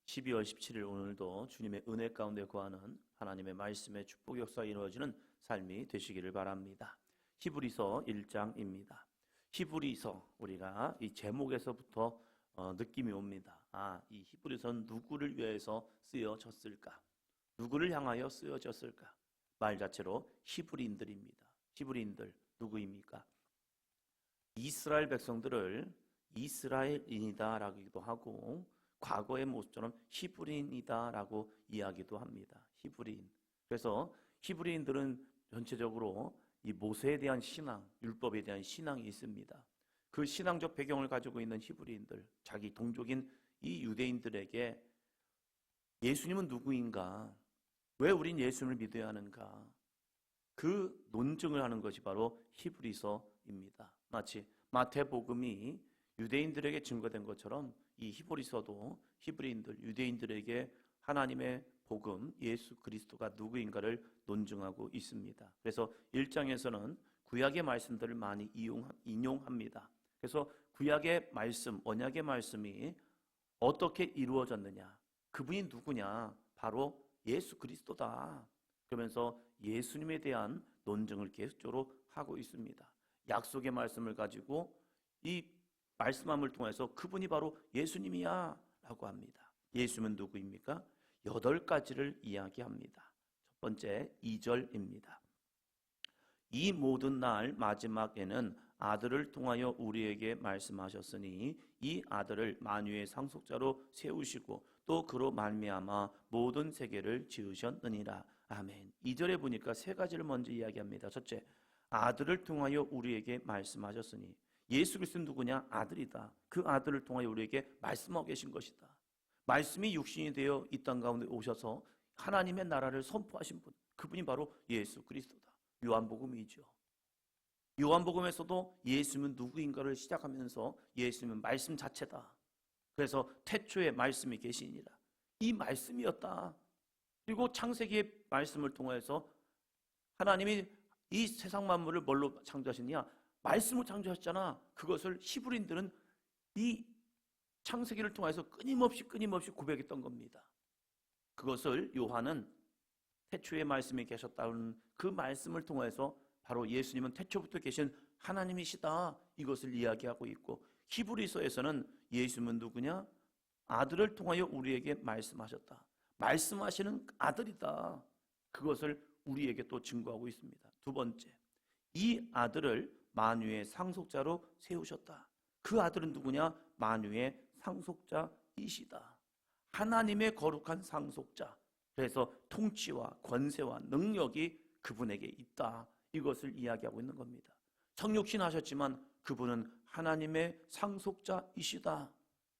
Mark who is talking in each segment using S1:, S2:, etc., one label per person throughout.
S1: 12월 17일 오늘도 주님의 은혜 가운데 거하는 하나님의 말씀의 축복 역사가 이루어지는 삶이 되시기를 바랍니다. 히브리서 1장입니다. 히브리서 우리가 이 제목에서부터 느낌이 옵니다. 이 히브리서는 누구를 위해서 쓰여졌을까? 누구를 향하여 쓰여졌을까? 말 자체로 히브리인들입니다. 히브리인들 누구입니까? 이스라엘 백성들을 이스라엘인이다라기도 하고 과거의 모습처럼 히브리인이다라고 이야기도 합니다. 히브리인. 그래서 히브리인들은 전체적으로 이 모세에 대한 신앙, 율법에 대한 신앙이 있습니다. 그 신앙적 배경을 가지고 있는 히브리인들, 자기 동족인 이 유대인들에게 예수님은 누구인가? 왜 우린 예수님을 믿어야 하는가? 그 논증을 하는 것이 바로 히브리서입니다. 마치 마태복음이 유대인들에게 증거된 것처럼 이 히브리서도 히브리인들, 유대인들에게 하나님의 복음, 예수 그리스도가 누구인가를 논증하고 있습니다. 그래서 1장에서는 구약의 말씀들을 많이 인용합니다. 그래서 구약의 말씀, 언약의 말씀이 어떻게 이루어졌느냐? 그분이 누구냐? 바로 예수 그리스도다. 그러면서 예수님에 대한 논증을 계속적으로 하고 있습니다. 약속의 말씀을 가지고 이 말씀함을 통해서 그분이 바로 예수님이야 라고 합니다. 예수님은 누구입니까? 8가지를 이야기합니다. 첫 번째 2절입니다. 이 모든 날 마지막에는 아들을 통하여 우리에게 말씀하셨으니 이 아들을 만유의 상속자로 세우시고 또 그로 말미암아 모든 세계를 지으셨느니라. 아멘. 2절에 보니까 3가지를 먼저 이야기합니다. 첫째, 아들을 통하여 우리에게 말씀하셨으니 예수 그리스도는 누구냐? 아들이다. 그 아들을 통하여 우리에게 말씀하고 계신 것이다. 말씀이 육신이 되어 이 땅 가운데 오셔서 하나님의 나라를 선포하신 분, 그분이 바로 예수 그리스도다. 요한복음이죠. 요한복음에서도 예수님은 누구인가를 시작하면서 예수님은 말씀 자체다. 그래서 태초에 말씀이 계시니라. 이 말씀이었다. 그리고 창세기의 말씀을 통해서 하나님이 이 세상 만물을 뭘로 창조하셨냐? 말씀을 창조하셨잖아. 그것을 히브리인들은 이 창세기를 통해서 끊임없이 고백했던 겁니다. 그것을 요한은 태초에 말씀이 계셨다는 그 말씀을 통해서 바로 예수님은 태초부터 계신 하나님이시다. 이것을 이야기하고 있고, 히브리서에서는 예수님은 누구냐? 아들을 통하여 우리에게 말씀하셨다. 말씀하시는 아들이다. 그것을 우리에게 또 증거하고 있습니다. 두 번째, 이 아들을 만유의 상속자로 세우셨다. 그 아들은 누구냐? 만유의 상속자이시다. 하나님의 거룩한 상속자. 그래서 통치와 권세와 능력이 그분에게 있다. 이것을 이야기하고 있는 겁니다. 성육신 하셨지만 그분은 하나님의 상속자이시다.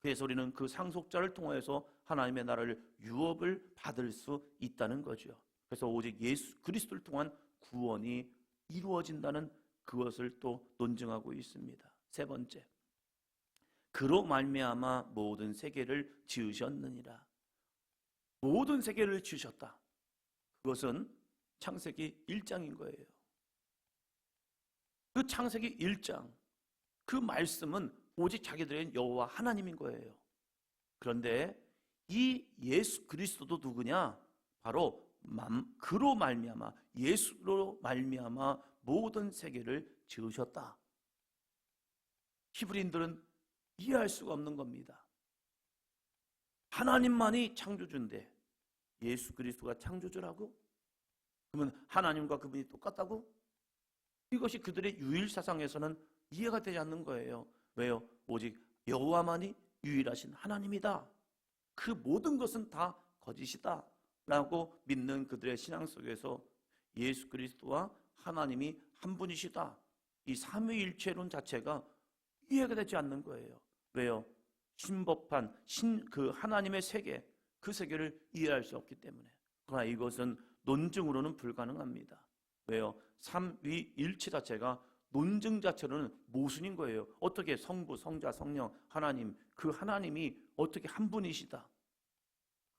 S1: 그래서 우리는 그 상속자를 통해서 하나님의 나라를 유업을 받을 수 있다는 거죠. 그래서 오직 예수 그리스도를 통한 구원이 이루어진다는 그것을 또 논증하고 있습니다. 세 번째, 그로 말미암아 모든 세계를 지으셨느니라. 모든 세계를 지으셨다. 그것은 창세기 1장인 거예요. 그 창세기 1장, 그 말씀은 오직 자기들의 여호와 하나님인 거예요. 그런데 이 예수 그리스도도 누구냐? 바로 그로 말미암아, 예수로 말미암아 모든 세계를 지으셨다. 히브리인들은 이해할 수가 없는 겁니다. 하나님만이 창조주인데 예수 그리스도가 창조주라고? 그러면 하나님과 그분이 똑같다고? 이것이 그들의 유일사상에서는 이해가 되지 않는 거예요. 왜요? 오직 여호와만이 유일하신 하나님이다. 그 모든 것은 다 거짓이다 라고 믿는 그들의 신앙 속에서 예수 그리스도와 하나님이 한 분이시다. 이 삼위일체론 자체가 이해가 되지 않는 거예요. 왜요? 신법한 그 하나님의 세계, 그 세계를 이해할 수 없기 때문에. 그러나 이것은 논증으로는 불가능합니다. 왜요? 삼위일체 자체가 논증 자체로는 모순인 거예요. 어떻게 성부, 성자, 성령, 하나님, 그 하나님이 어떻게 한 분이시다.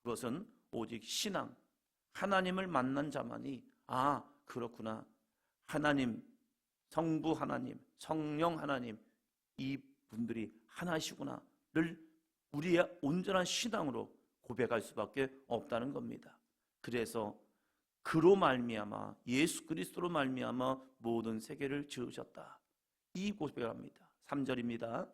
S1: 그것은 오직 신앙, 하나님을 만난 자만이 그렇구나. 하나님, 성부 하나님, 성령 하나님, 이 분들이 하나시구나를 우리의 온전한 신앙으로 고백할 수밖에 없다는 겁니다. 그래서 그로 말미암아 예수 그리스도로 말미암아 모든 세계를 지으셨다. 이 고백을 합니다. 3절입니다.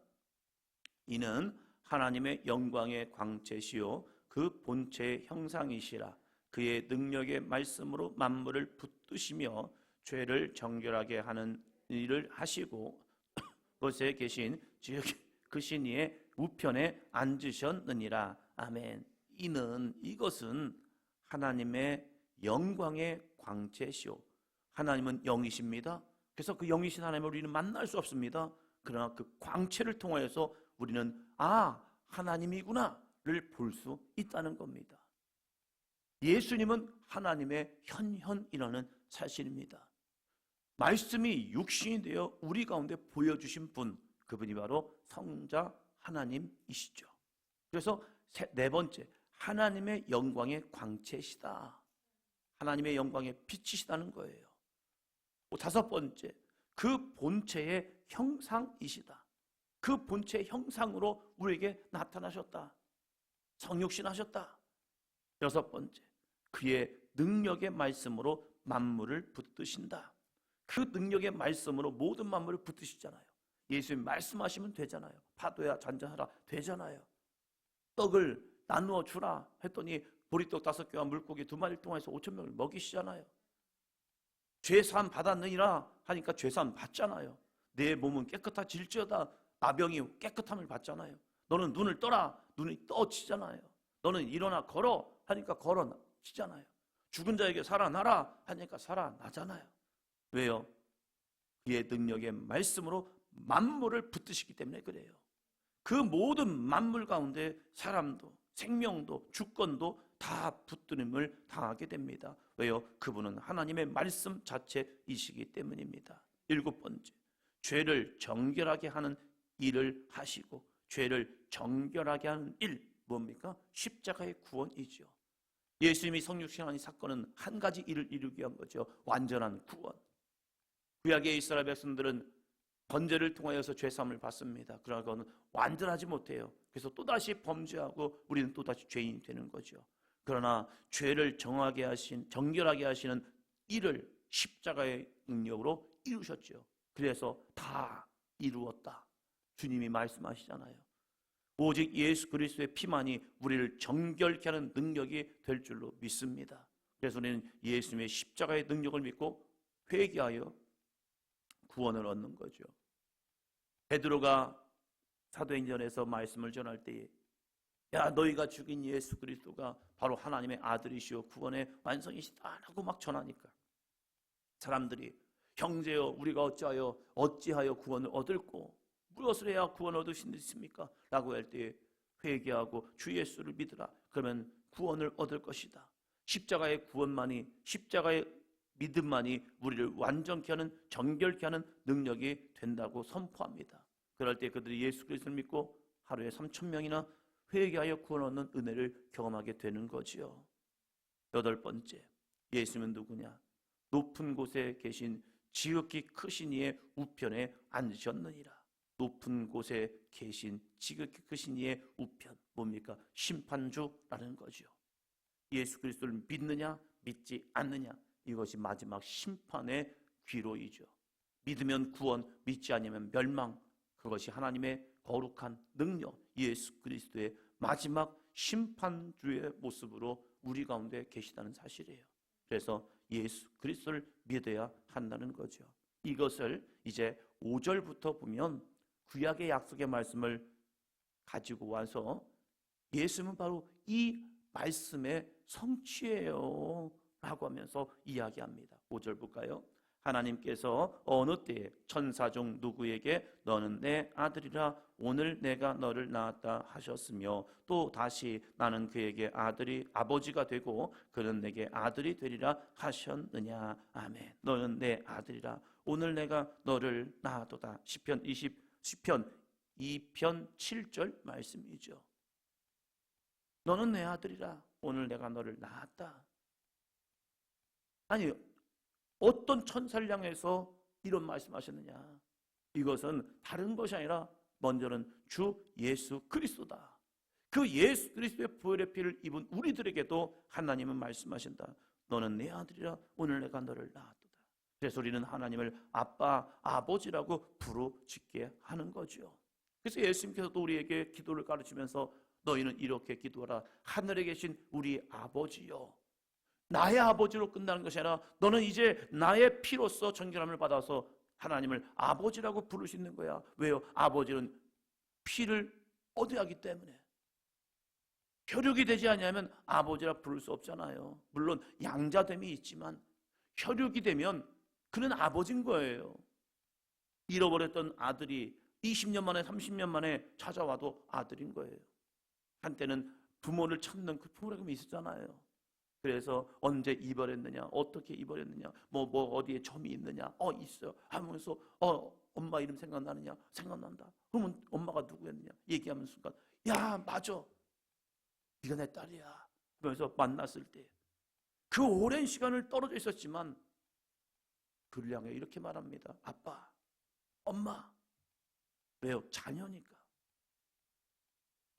S1: 이는 하나님의 영광의 광채시요 그 본체의 형상이시라. 그의 능력의 말씀으로 만물을 붙드시며 죄를 정결하게 하는 일을 하시고 그곳에 계신 그 신이의 우편에 앉으셨느니라. 아멘. 이것은 하나님의 영광의 광채시오. 하나님은 영이십니다. 그래서 그 영이신 하나님을 우리는 만날 수 없습니다. 그러나 그 광채를 통하여서 우리는 하나님이구나를 볼 수 있다는 겁니다. 예수님은 하나님의 현현이라는 사실입니다. 말씀이 육신이 되어 우리 가운데 보여주신 분, 그분이 바로 성자 하나님이시죠. 그래서 네 번째, 하나님의 영광의 광채시다. 하나님의 영광의 빛이시다는 거예요. 다섯 번째, 그 본체의 형상이시다. 그 본체의 형상으로 우리에게 나타나셨다. 성육신하셨다. 여섯 번째, 그의 능력의 말씀으로 만물을 붙드신다. 그 능력의 말씀으로 모든 만물을 붙드시잖아요. 예수님 말씀하시면 되잖아요. 파도야 잔잔하라 되잖아요. 떡을 나누어 주라 했더니 보리떡 5개와 물고기 2마리를 통해서 5,000명을 먹이시잖아요. 죄사함 받았느니라 하니까 죄사함 받잖아요. 내 몸은 깨끗해질지어다 나병이 깨끗함을 받잖아요. 너는 눈을 떠라 눈이 떠지잖아요. 너는 일어나 걸어 하니까 걸어지잖아요. 죽은 자에게 살아나라 하니까 살아나잖아요. 왜요? 그의 능력의 말씀으로 만물을 붙드시기 때문에 그래요. 그 모든 만물 가운데 사람도 생명도 주권도 다 붙들림을 당하게 됩니다. 왜요? 그분은 하나님의 말씀 자체이시기 때문입니다. 7번째, 죄를 정결하게 하는 일을 하시고, 죄를 정결하게 하는 일 뭡니까? 십자가의 구원이죠. 예수님이 성육신하는 사건은 한 가지 일을 이루기 위한 거죠. 완전한 구원. 구약의 이스라엘 백성들은 번제를 통하여서 죄사함을 받습니다. 그러나 그건 완전하지 못해요. 그래서 또다시 범죄하고 우리는 또다시 죄인이 되는 거죠. 그러나 죄를 정결하게 하시는 일을 십자가의 능력으로 이루셨죠. 그래서 다 이루었다. 주님이 말씀하시잖아요. 오직 예수 그리스도의 피만이 우리를 정결케 하는 능력이 될 줄로 믿습니다. 그래서 우리는 예수님의 십자가의 능력을 믿고 회개하여 구원을 얻는 거죠. 베드로가 사도행전에서 말씀을 전할 때에 야 너희가 죽인 예수 그리스도가 바로 하나님의 아들이시오 구원의 완성이시다라고 막 전하니까 사람들이 형제여 우리가 어찌하여 구원을 얻을꼬 무엇을 해야 구원을 얻을 수 있습니까? 라고 할 때에 회개하고 주 예수를 믿으라. 그러면 구원을 얻을 것이다. 십자가의 구원만이 십자가의 믿음만이 우리를 완전케 하는 정결케 하는 능력이 된다고 선포합니다. 그럴 때 그들이 예수 그리스도를 믿고 하루에 3,000명이나 회개하여 구원 얻는 은혜를 경험하게 되는 거지요. 8번째, 예수님은 누구냐? 높은 곳에 계신 지극히 크신 이의 우편에 앉으셨느니라. 높은 곳에 계신 지극히 크신 이의 우편, 뭡니까? 심판주라는 거죠. 예수 그리스도를 믿느냐 믿지 않느냐, 이것이 마지막 심판의 귀로이죠. 믿으면 구원, 믿지 않으면 멸망. 그것이 하나님의 거룩한 능력, 예수 그리스도의 마지막 심판주의 모습으로 우리 가운데 계시다는 사실이에요. 그래서 예수 그리스도를 믿어야 한다는 거죠. 이것을 이제 5절부터 보면 구약의 약속의 말씀을 가지고 와서 예수님은 바로 이 말씀의 성취예요 라고 하면서 이야기합니다. 5절 볼까요? 하나님께서 어느 때에 천사 중 누구에게 너는 내 아들이라 오늘 내가 너를 낳았다 하셨으며 또 다시 나는 그에게 아버지가 되고 그는 내게 아들이 되리라 하셨느냐. 아멘. 너는 내 아들이라 오늘 내가 너를 낳았도다. 시편 2편 7절 말씀이죠. 너는 내 아들이라 오늘 내가 너를 낳았다. 아니 어떤 천사를 향해서 이런 말씀하셨느냐? 이것은 다른 것이 아니라 먼저는 주 예수 그리스도다. 그 예수 그리스도의 보혈의 피를 입은 우리들에게도 하나님은 말씀하신다. 너는 내 아들이라 오늘 내가 너를 낳았도다. 그래서 우리는 하나님을 아빠, 아버지라고 부르짖게 하는 거죠. 그래서 예수님께서도 우리에게 기도를 가르치면서 너희는 이렇게 기도하라. 하늘에 계신 우리 아버지요. 나의 아버지로 끝나는 것이 아니라 너는 이제 나의 피로서 정결함을 받아서 하나님을 아버지라고 부를 수 있는 거야. 왜요? 아버지는 피를 얻어야 하기 때문에. 혈육이 되지 않으면 아버지라 부를 수 없잖아요. 물론 양자됨이 있지만 혈육이 되면 그는 아버지인 거예요. 잃어버렸던 아들이 20년 만에 30년 만에 찾아와도 아들인 거예요. 한때는 부모를 찾는 그 프로그램이 있었잖아요. 그래서 언제 입원했느냐, 어떻게 입원했느냐, 뭐 어디에 점이 있느냐, 있어요 하면서 엄마 이름 생각나느냐, 생각난다. 그러면 엄마가 누구였느냐 얘기하는 순간, 야 맞아, 네가 내 딸이야. 그러면서 만났을 때 그 오랜 시간을 떨어져 있었지만 그를 향해 이렇게 말합니다. 아빠, 엄마. 왜요? 자녀니까.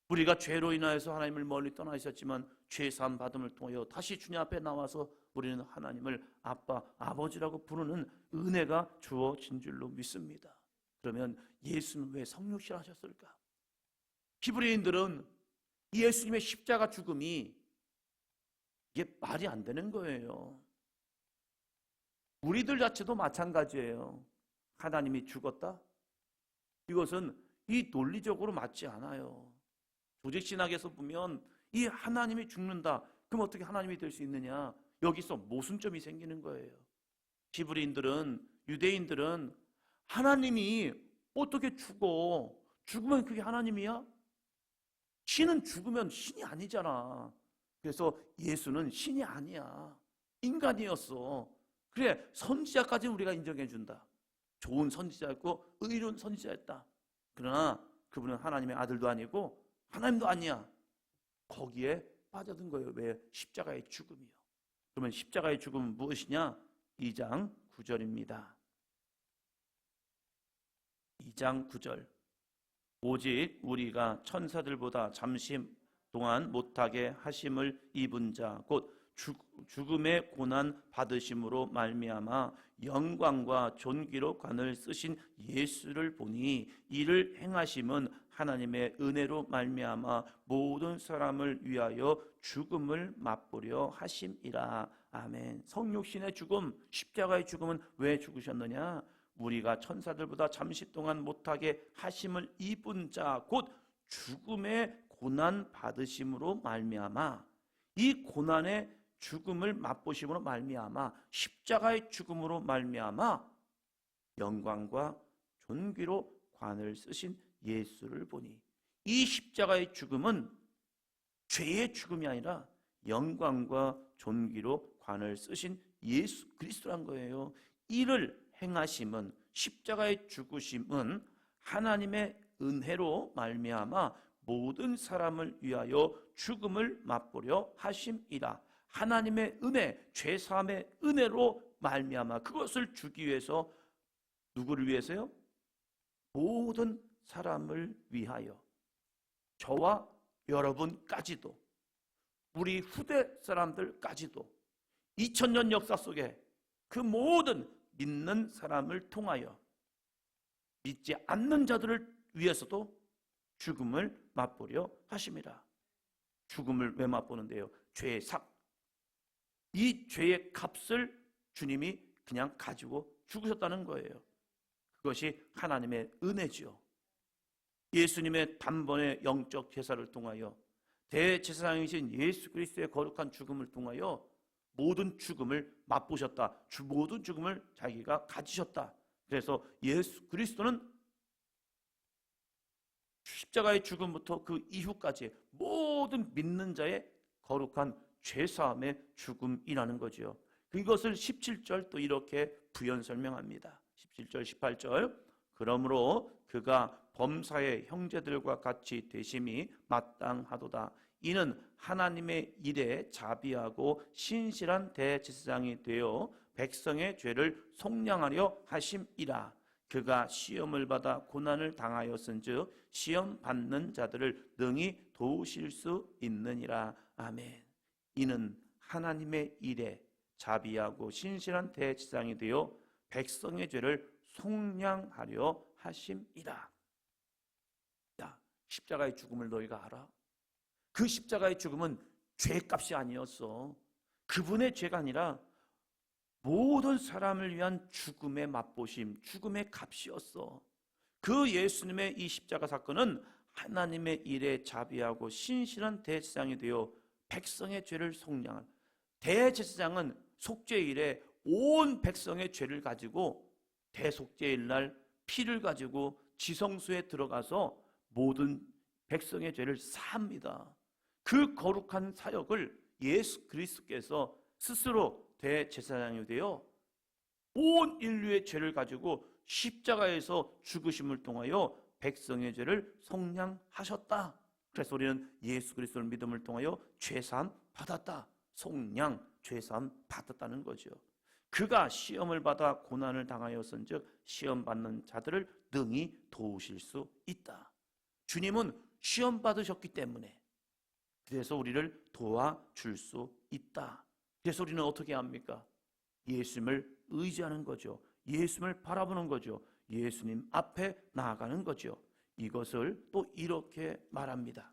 S1: 우리가 죄로 인하여서 하나님을 멀리 떠나 있었지만 죄 사함 받음을 통하여 다시 주님 앞에 나와서 우리는 하나님을 아빠, 아버지라고 부르는 은혜가 주어진 줄로 믿습니다. 그러면 예수는 왜 성육신 하셨을까? 히브리인들은 예수님의 십자가 죽음이 이게 말이 안 되는 거예요. 우리들 자체도 마찬가지예요. 하나님이 죽었다? 이것은 이 논리적으로 맞지 않아요. 조직신학에서 보면 이 하나님이 죽는다. 그럼 어떻게 하나님이 될 수 있느냐? 여기서 모순점이 생기는 거예요. 히브리인들은, 유대인들은 하나님이 어떻게 죽어? 죽으면 그게 하나님이야? 신은 죽으면 신이 아니잖아. 그래서 예수는 신이 아니야. 인간이었어. 그래, 선지자까지는 우리가 인정해준다. 좋은 선지자였고 의로운 선지자였다. 그러나 그분은 하나님의 아들도 아니고 하나님도 아니야. 거기에 빠져든 거예요. 왜? 십자가의 죽음이요. 그러면 십자가의 죽음은 무엇이냐? 2장 9절입니다. 2장 9절. 오직 우리가 천사들보다 잠시 동안 못하게 하심을 입은 자 곧 죽음의 고난 받으심으로 말미암아 영광과 존귀로 관을 쓰신 예수를 보니 이를 행하심은 하나님의 은혜로 말미암아 모든 사람을 위하여 죽음을 맛보려 하심이라. 아멘. 성육신의 죽음, 십자가의 죽음은 왜 죽으셨느냐? 우리가 천사들보다 잠시 동안 못하게 하심을 입은 자 곧 죽음의 고난 받으심으로 말미암아, 이 고난의 죽음을 맛보심으로 말미암아, 십자가의 죽음으로 말미암아 영광과 존귀로 관을 쓰신 예수를 보니, 이 십자가의 죽음은 죄의 죽음이 아니라 영광과 존귀로 관을 쓰신 예수 그리스도란 거예요. 이를 행하심은, 십자가의 죽으심은 하나님의 은혜로 말미암아 모든 사람을 위하여 죽음을 맛보려 하심이라. 하나님의 은혜, 죄사함의 은혜로 말미암아 그것을 주기 위해서, 누구를 위해서요? 모든 사람을 위하여. 저와 여러분까지도, 우리 후대 사람들까지도, 2000년 역사 속에 그 모든 믿는 사람을 통하여 믿지 않는 자들을 위해서도 죽음을 맛보려 하심이라. 죽음을 왜 맛보는데요? 죄의 삭, 이 죄의 값을 주님이 그냥 가지고 죽으셨다는 거예요. 그것이 하나님의 은혜죠. 예수님의 단번의 영적 제사를 통하여, 대제사장이신 예수 그리스도의 거룩한 죽음을 통하여 모든 죽음을 맛보셨다. 모든 죽음을 자기가 가지셨다. 그래서 예수 그리스도는 십자가의 죽음부터 그 이후까지 모든 믿는 자의 거룩한 죄사함의 죽음이라는 거죠. 그것을 17절 또 이렇게 부연 설명합니다. 17절 18절. 그러므로 그가 범사의 형제들과 같이 되심이 마땅하도다. 이는 하나님의 일에 자비하고 신실한 대제사장이 되어 백성의 죄를 속량하려 하심이라. 그가 시험을 받아 고난을 당하였은즉 시험 받는 자들을 능히 도우실 수 있느니라. 아멘. 이는 하나님의 일에 자비하고 신실한 대제사장이 되어 백성의 죄를 속량하려 하심이라. 야, 십자가의 죽음을 너희가 알아? 그 십자가의 죽음은 죄값이 아니었어. 그분의 죄가 아니라 모든 사람을 위한 죽음의 맛보심, 죽음의 값이었어. 그 예수님의 이 십자가 사건은 하나님의 일에 자비하고 신실한 대제사장이 되어 백성의 죄를 속량한, 대제사장은 속죄일에 온 백성의 죄를 가지고 대속죄일 날 피를 가지고 지성소에 들어가서 모든 백성의 죄를 사합니다. 그 거룩한 사역을 예수 그리스도께서 스스로 대제사장이 되어 온 인류의 죄를 가지고 십자가에서 죽으심을 통하여 백성의 죄를 속량하셨다. 그래서 우리는 예수 그리스도를 믿음을 통하여 죄사함 받았다. 속량, 죄사함 받았다는 거죠. 그가 시험을 받아 고난을 당하였은즉 시험 받는 자들을 능히 도우실 수 있다. 주님은 시험 받으셨기 때문에 그래서 우리를 도와줄 수 있다. 그래서 우리는 어떻게 합니까? 예수님을 의지하는 거죠. 예수님을 바라보는 거죠. 예수님 앞에 나아가는 거죠. 이것을 또 이렇게 말합니다.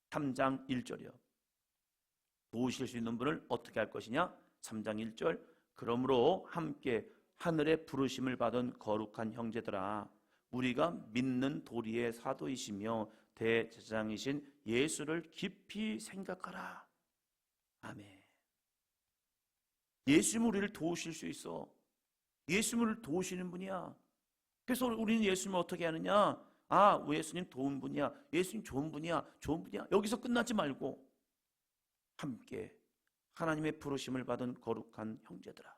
S1: 3장 1절이요. 도우실 수 있는 분을 어떻게 할 것이냐? 3장 1절. 그러므로 함께 하늘의 부르심을 받은 거룩한 형제들아, 우리가 믿는 도리의 사도이시며 대제사장이신 예수를 깊이 생각하라. 아멘. 예수님은 우리를 도우실 수 있어. 예수님을 도우시는 분이야. 그래서 우리는 예수님을 어떻게 하느냐? 아, 예수님 도운 분이야. 예수님 좋은 분이야. 좋은 분이야. 여기서 끝나지 말고 함께 하나님의 부르심을 받은 거룩한 형제들아,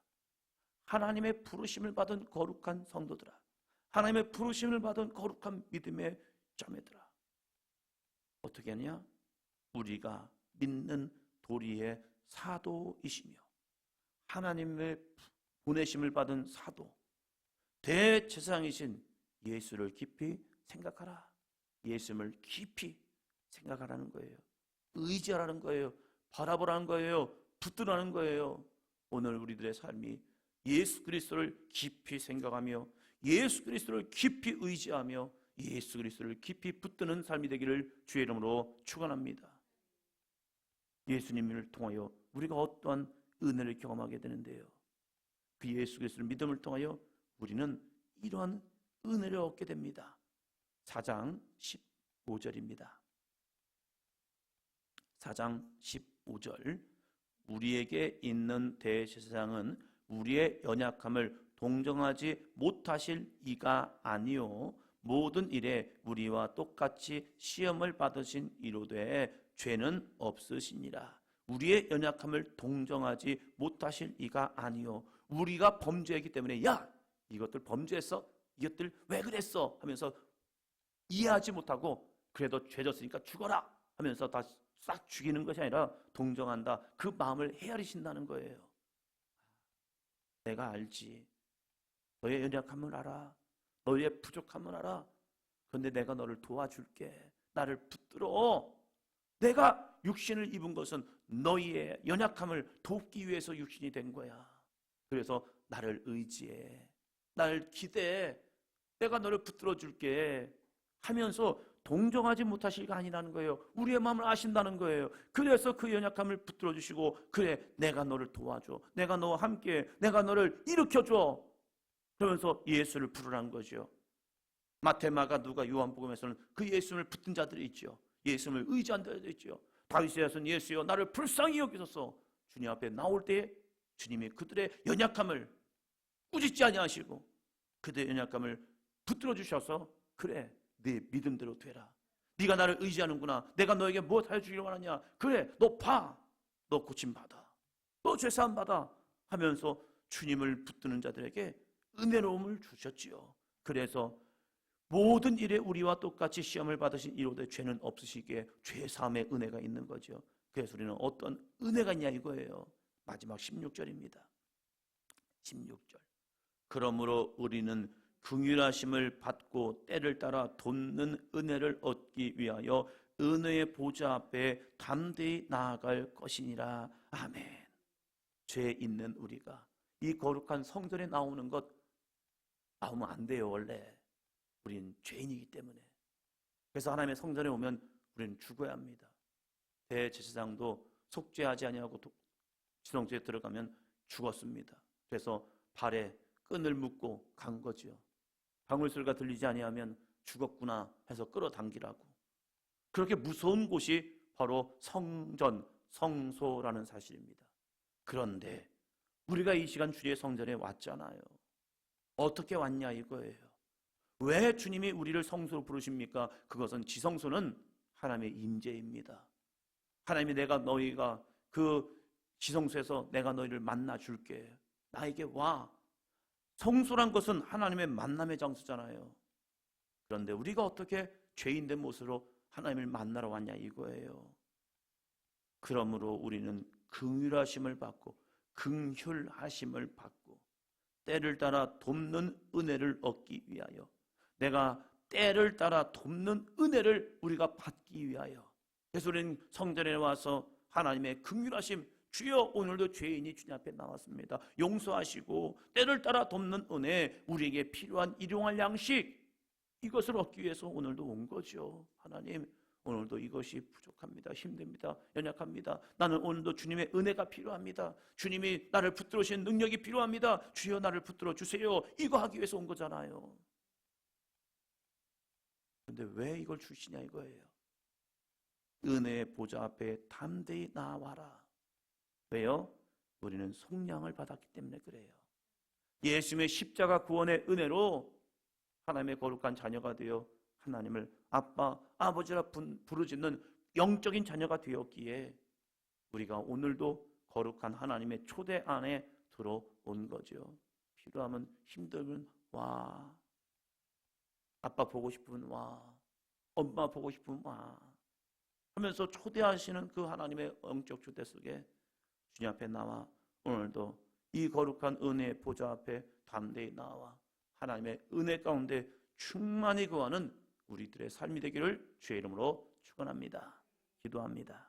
S1: 하나님의 부르심을 받은 거룩한 성도들아, 하나님의 부르심을 받은 거룩한 믿음의 자매들아, 어떻게 하냐? 우리가 믿는 도리의 사도이시며 하나님의 보내심을 받은 사도, 대제사장이신 예수를 깊이 생각하라. 예수님을 깊이 생각하라는 거예요. 의지하라는 거예요. 바라보라는 거예요. 붙들라는 거예요. 오늘 우리들의 삶이 예수 그리스도를 깊이 생각하며 예수 그리스도를 깊이 의지하며 예수 그리스도를 깊이 붙드는 삶이 되기를 주의 이름으로 축원합니다. 예수님을 통하여 우리가 어떠한 은혜를 경험하게 되는데요, 그 예수 그리스도를 믿음을 통하여 우리는 이러한 은혜를 얻게 됩니다. 4장 15절입니다. 4장 15절. 우리에게 있는 대제사장은 우리의 연약함을 동정하지 못하실 이가 아니요 모든 일에 우리와 똑같이 시험을 받으신 이로되 죄는 없으시니라. 우리의 연약함을 동정하지 못하실 이가 아니요, 우리가 범죄했기 때문에 야, 이것들 범죄했어? 이것들 왜 그랬어? 하면서 이해하지 못하고 그래도 죄 졌으니까 죽어라 하면서 다 싹 죽이는 것이 아니라 동정한다. 그 마음을 헤아리신다는 거예요. 내가 알지. 너의 연약함을 알아. 너의 부족함을 알아. 그런데 내가 너를 도와줄게. 나를 붙들어. 내가 육신을 입은 것은 너희의 연약함을 돕기 위해서 육신이 된 거야. 그래서 나를 의지해. 나를 기대해. 내가 너를 붙들어 줄게 하면서 동정하지 못하실 게 아니라는 거예요. 우리의 마음을 아신다는 거예요. 그래서 그 연약함을 붙들어 주시고, 그래, 내가 너를 도와줘. 내가 너와 함께, 내가 너를 일으켜줘. 그러면서 예수를 부르라는 거죠. 마태, 마가, 누가, 요한복음에서는 그 예수님을 붙든 자들이 있죠. 예수님을 의지한 자들이 있죠. 다윗에서는 예수여 나를 불쌍히 여기소서. 주님 앞에 나올 때 주님이 그들의 연약함을 꾸짖지 아니하시고 그들의 연약함을 붙들어 주셔서, 그래, 네 믿음대로 되라. 네가 나를 의지하는구나. 내가 너에게 무엇 하여 주기를 원하냐. 그래, 너 봐. 너 고침받아. 너 죄사함 받아 하면서 주님을 붙드는 자들에게 은혜로움을 주셨지요. 그래서 모든 일에 우리와 똑같이 시험을 받으신 이로되 죄는 없으시기에 죄사함의 은혜가 있는 거죠. 그래서 우리는 어떤 은혜가 있냐 이거예요. 마지막 16절입니다. 16절. 그러므로 우리는 긍휼하심을 받고 때를 따라 돕는 은혜를 얻기 위하여 은혜의 보좌 앞에 담대히 나아갈 것이니라. 아멘. 죄 있는 우리가 이 거룩한 성전에 나오는 것 나오면 안 돼요. 원래 우리는 죄인이기 때문에. 그래서 하나님의 성전에 오면 우리는 죽어야 합니다. 대제사장도 속죄하지 아니하고 지성소에 들어가면 죽었습니다. 그래서 발에 끈을 묶고 간 거죠. 방울소리가 들리지 아니하면 죽었구나 해서 끌어당기라고. 그렇게 무서운 곳이 바로 성전, 성소라는 사실입니다. 그런데 우리가 이 시간 주의 성전에 왔잖아요. 어떻게 왔냐 이거예요. 왜 주님이 우리를 성소로 부르십니까? 그것은 지성소는 하나님의 임재입니다. 하나님이 너희가 그 지성소에서 내가 너희를 만나 줄게. 나에게 와. 성소란 것은 하나님의 만남의 장소잖아요. 그런데 우리가 어떻게 죄인된 모습으로 하나님을 만나러 왔냐 이거예요. 그러므로 우리는 긍휼하심을 받고 긍휼하심을 받고 때를 따라 돕는 은혜를 얻기 위하여, 내가 때를 따라 돕는 은혜를 우리가 받기 위하여, 그래서 우리는 성전에 와서 하나님의 긍휼하심, 주여 오늘도 죄인이 주님 앞에 나왔습니다. 용서하시고 때를 따라 돕는 은혜, 우리에게 필요한 일용할 양식, 이것을 얻기 위해서 오늘도 온 거죠. 하나님, 오늘도 이것이 부족합니다. 힘듭니다. 연약합니다. 나는 오늘도 주님의 은혜가 필요합니다. 주님이 나를 붙들어 주신 능력이 필요합니다. 주여 나를 붙들어 주세요. 이거 하기 위해서 온 거잖아요. 그런데 왜 이걸 주시냐 이거예요. 은혜의 보좌 앞에 담대히 나와라. 왜요? 우리는 속량을 받았기 때문에 그래요. 예수님의 십자가 구원의 은혜로 하나님의 거룩한 자녀가 되어 하나님을 아빠, 아버지라 부르짖는 영적인 자녀가 되었기에 우리가 오늘도 거룩한 하나님의 초대 안에 들어온 거죠. 필요하면, 힘들면 와. 아빠 보고 싶으면 와. 엄마 보고 싶으면 와. 하면서 초대하시는 그 하나님의 영적 초대 속에 주님 앞에 나와 오늘도 이 거룩한 은혜의 보좌 앞에 담대히 나와 하나님의 은혜 가운데 충만히 거하는 우리들의 삶이 되기를 주의 이름으로 축원합니다. 기도합니다.